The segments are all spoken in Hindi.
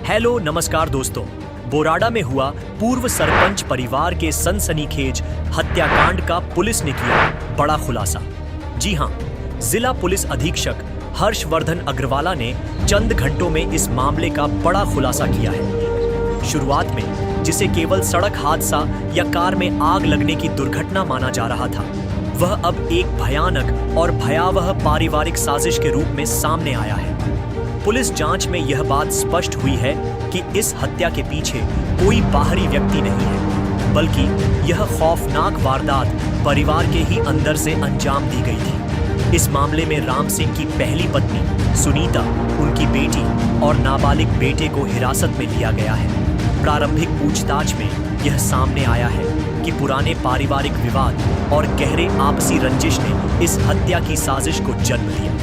हेलो नमस्कार दोस्तों। बोराडा में हुआ पूर्व सरपंच परिवार के सनसनीखेज हत्याकांड का पुलिस ने किया बड़ा खुलासा। जी हां, जिला पुलिस अधीक्षक हर्षवर्धन अग्रवाला ने चंद घंटों में इस मामले का बड़ा खुलासा किया है। शुरुआत में जिसे केवल सड़क हादसा या कार में आग लगने की दुर्घटना माना जा रहा था, वह अब एक भयानक और भयावह पारिवारिक साजिश के रूप में सामने आया है। पुलिस जांच में यह बात स्पष्ट हुई है कि इस हत्या के पीछे कोई बाहरी व्यक्ति नहीं है, बल्कि यह खौफनाक वारदात परिवार के ही अंदर से अंजाम दी गई थी। इस मामले में राम सिंह की पहली पत्नी सुनीता, उनकी बेटी और नाबालिग बेटे को हिरासत में लिया गया है। प्रारंभिक पूछताछ में यह सामने आया है कि पुराने पारिवारिक विवाद और गहरे आपसी रंजिश ने इस हत्या की साजिश को जन्म दिया।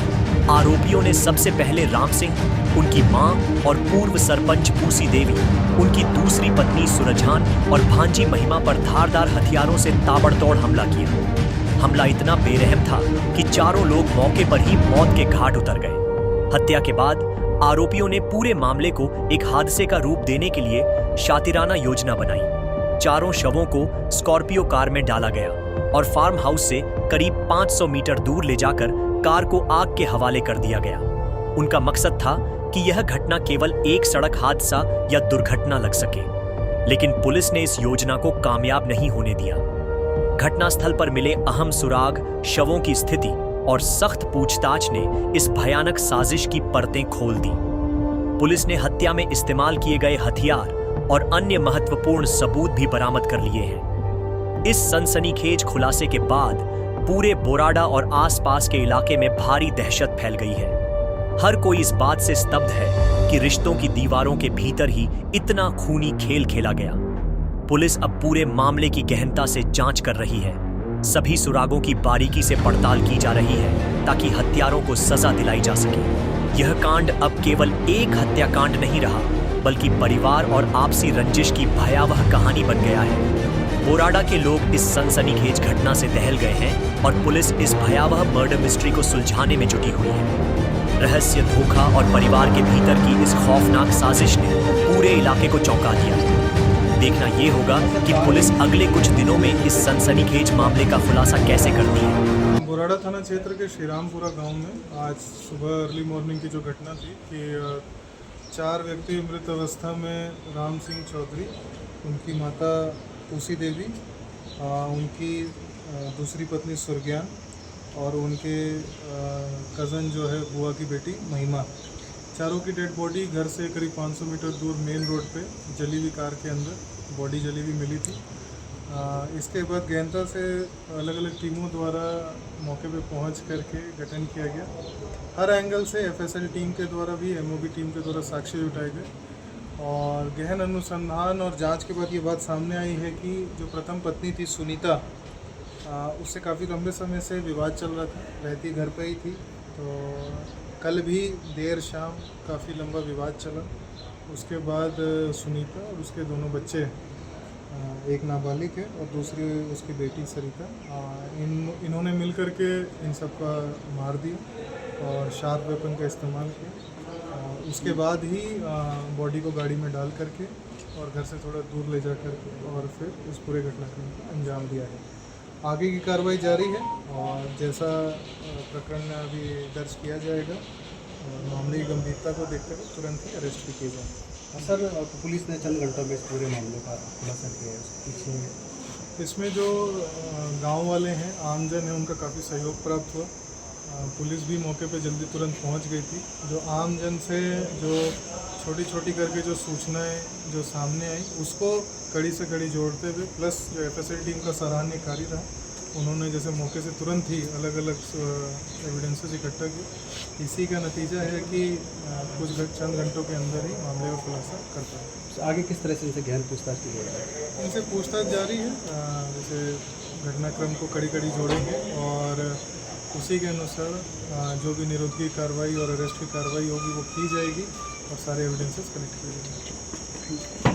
आरोपियों ने सबसे पहले राम सिंह, उनकी मां और पूर्व सरपंच पूसी देवी, उनकी दूसरी पत्नी सुरजान और भांजी महिमा पर धारदार हथियारों से ताबड़तोड़ हमला किया। हमला इतना बेरहम था कि चारों लोग मौके पर ही मौत के घाट उतर गए। हत्या के बाद आरोपियों ने पूरे मामले को एक हादसे का रूप देने के लिए शातिराना योजना बनाई। चारों शवों को स्कॉर्पियो कार में डाला गया और फार्म हाउस से करीब 500 मीटर दूर ले जाकर कार को आग के हवाले कर दिया गया। उनका मकसद था कि यह घटना केवल एक सड़क हादसा या दुर्घटना लग सके, लेकिन पुलिस ने इस योजना को कामयाब नहीं होने दिया। घटनास्थल पर मिले अहम सुराग, शवों की स्थिति और सख्त पूछताछ ने इस भयानक साजिश की परतें खोल दी। पुलिस ने हत्या में इस्तेमाल किए गए हथियार और अन्य महत्वपूर्ण सबूत भी बरामद कर लिए हैं। इस सनसनीखेज खुलासे के बाद पूरे बोराडा और आसपास के इलाके में भारी दहशत फैल गई है। हर कोई इस बात से स्तब्ध है कि रिश्तों की दीवारों के भीतर ही इतना खूनी खेल खेला गया। पुलिस अब पूरे मामले की गहनता से जांच कर रही है। सभी सुरागों की बारीकी से पड़ताल की जा रही है ताकि हत्यारों को सजा दिलाई जा सके। यह कांड अब केवल एक हत्याकांड नहीं रहा, बल्कि परिवार और आपसी रंजिश की भयावह कहानी बन गया है। बोराडा के लोग इस सनसनीखेज घटना से दहल गए हैं और पुलिस इस भयावह मर्डर मिस्ट्री को सुलझाने में जुटी हुई है। रहस्य, धोखा और परिवार के भीतर की इस खौफनाक साजिश ने पूरे इलाके को चौंका दिया है। देखना ये होगा कि पुलिस अगले कुछ दिनों में इस सनसनीखेज मामले का खुलासा कैसे करती है। बोराडा थाना क्षेत्र के श्रीरामपुरा गांव में आज सुबह अर्ली मॉर्निंग की जो घटना थी कि 4 व्यक्ति मृत अवस्था में राम सिंह चौधरी, उनकी माता पूसी देवी, उनकी दूसरी पत्नी सुरज्ञान और उनके कज़न जो है बुआ की बेटी महिमा, चारों की डेड बॉडी घर से करीब 500 मीटर दूर मेन रोड पे जली हुई कार के अंदर बॉडी जली हुई मिली थी। इसके बाद गहनता से अलग अलग टीमों द्वारा मौके पे पहुंच करके गठन किया गया। हर एंगल से एफएसएल टीम के द्वारा भी, एमओबी टीम के द्वारा साक्ष्य जुटाए गए और गहन अनुसंधान और जांच के बाद ये बात सामने आई है कि जो प्रथम पत्नी थी सुनीता, उससे काफ़ी लंबे समय से विवाद चल रहा था, रहती घर पे ही थी। तो कल भी देर शाम काफ़ी लंबा विवाद चला। उसके बाद सुनीता और उसके दोनों बच्चे, एक नाबालिग है और दूसरी उसकी बेटी सरिता, इन्होंने मिल कर के इन सब का मार दिया और शार्प वेपन का इस्तेमाल किया। उसके बाद ही बॉडी को गाड़ी में डाल करके और घर से थोड़ा दूर ले जा करके और फिर उस पूरे घटनाक्रम को अंजाम दिया है। आगे की कार्रवाई जारी है और जैसा प्रकरण अभी दर्ज किया जाएगा और मामले की गंभीरता को देखते हुए तुरंत ही अरेस्ट भी किए जाएंगे। सर, पुलिस ने चंद घंटों में इस पूरे मामले का खुलासा किया है। पीछे इसमें जो गांव वाले हैं, आमजन है, उनका काफ़ी सहयोग प्राप्त हुआ। पुलिस भी मौके पे जल्दी तुरंत पहुंच गई थी। जो आमजन से जो छोटी छोटी करके जो सूचनाएं जो सामने आई, उसको कड़ी से कड़ी जोड़ते हुए प्लस जो एफएसएल टीम का सराहनीय कार्य रहा, उन्होंने जैसे मौके से तुरंत ही अलग अलग एविडेंसेस इकट्ठा किए। इसी का नतीजा है कि कुछ चंद घंटों के अंदर ही मामले का खुलासा कर पाए। आगे किस तरह से इनसे गहन पूछताछ की जाएगी? इनसे पूछताछ जारी है। जैसे घटनाक्रम को कड़ी कड़ी जोड़ेंगे और उसी के अनुसार जो भी निरोधकी कार्रवाई और अरेस्ट की कार्रवाई होगी वो की जाएगी और सारे एविडेंसेस कलेक्ट किए जाएंगे।